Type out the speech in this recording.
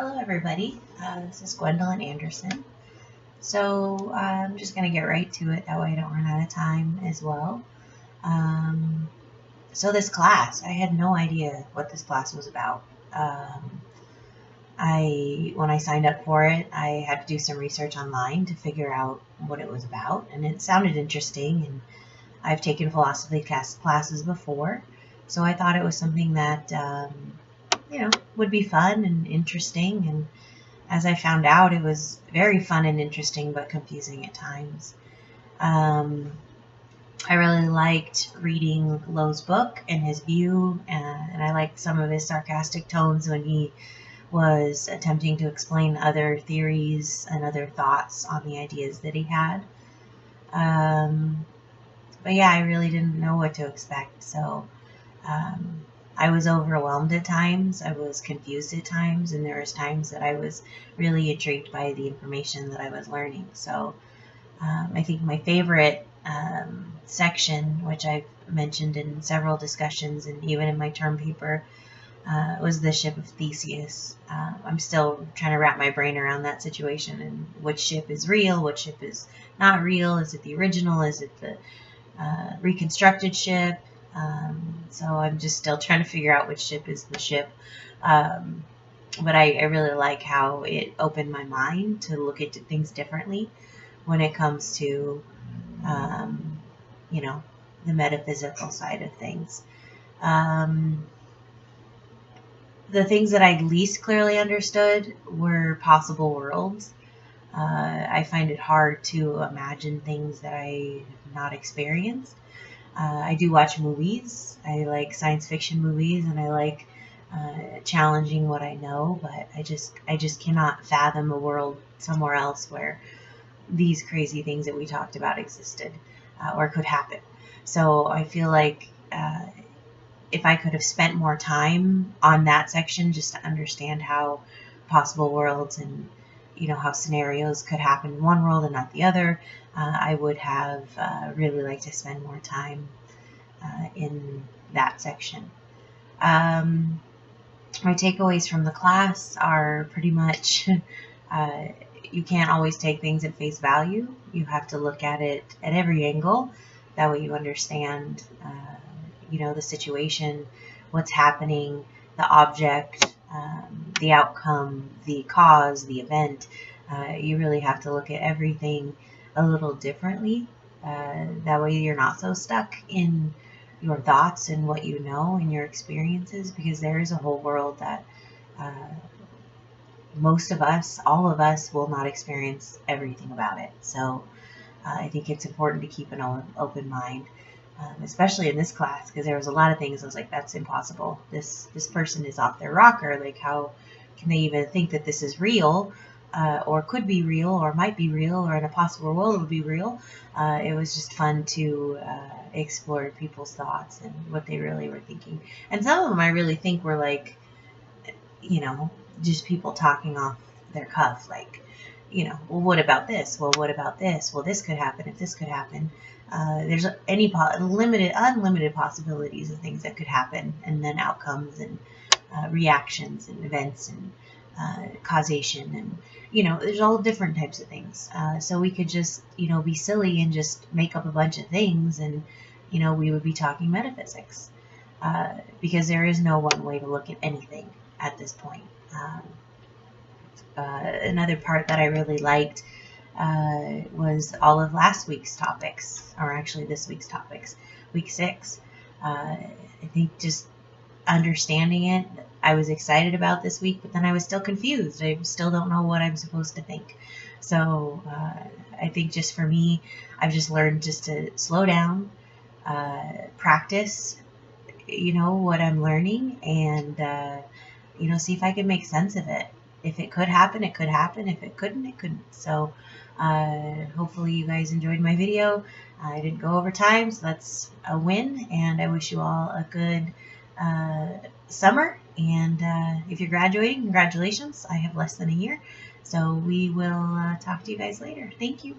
Hello everybody, this is Gwendolyn Anderson. So I'm just going to get right to it, that way I don't run out of time as well. So this class, I had no idea what this class was about. When I signed up for it, I had to do some research online to figure out what it was about, and it sounded interesting, and I've taken philosophy classes before, so I thought it was something that would be fun and interesting. And as I found out, it was very fun and interesting, but confusing at times. I really liked reading Lowe's book and his view, and I liked some of his sarcastic tones when he was attempting to explain other theories and other thoughts on the ideas that he had. But yeah, I really didn't know what to expect, so I was overwhelmed at times, I was confused at times, and there was times that I was really intrigued by the information that I was learning. So I think my favorite section, which I've mentioned in several discussions and even in my term paper, was the ship of Theseus. I'm still trying to wrap my brain around that situation and which ship is real, which ship is not real. Is it the original? Is it the reconstructed ship? So I'm just still trying to figure out which ship is the ship. But I really like how it opened my mind to look at things differently when it comes to, the metaphysical side of things. The things that I least clearly understood were possible worlds. I find it hard to imagine things that I have not experienced. I do watch movies. I like science fiction movies, and I like challenging what I know, but I just cannot fathom a world somewhere else where these crazy things that we talked about existed or could happen. So I feel like if I could have spent more time on that section just to understand how possible worlds and how scenarios could happen in one world and not the other, I would have really liked to spend more time in that section. My takeaways from the class are pretty much you can't always take things at face value. You have to look at it at every angle. That way you understand the situation, what's happening, the object, the outcome, the cause, the event. You really have to look at everything a little differently. That way you're not so stuck in your thoughts and what you know and your experiences, because there is a whole world that most of us, all of us, will not experience everything about it. So I think it's important to keep an open mind. Especially in this class, because there was a lot of things I was like, that's impossible. This person is off their rocker. Like, how can they even think that this is real, or could be real, or might be real, or in a possible world it would be real? It was just fun to explore people's thoughts and what they really were thinking. And some of them I really think were like, just people talking off their cuff, like, well, what about this? Well, what about this? Well, this could happen if this could happen. There's unlimited possibilities of things that could happen, and then outcomes and reactions and events and causation, and there's all different types of things. So we could just be silly and just make up a bunch of things, and we would be talking metaphysics, because there is no one way to look at anything at this point. Another part that I really liked was all of last week's topics, or actually this week's topics, week 6. I think just understanding it, I was excited about this week, but then I was still confused. I still don't know what I'm supposed to think. So I think just for me, I've just learned just to slow down, practice, what I'm learning, and see if I can make sense of it. If it could happen, it could happen. If it couldn't, it couldn't. So hopefully you guys enjoyed my video. I didn't go over time, so that's a win. And I wish you all a good summer. And if you're graduating, congratulations. I have less than a year. So we will talk to you guys later. Thank you.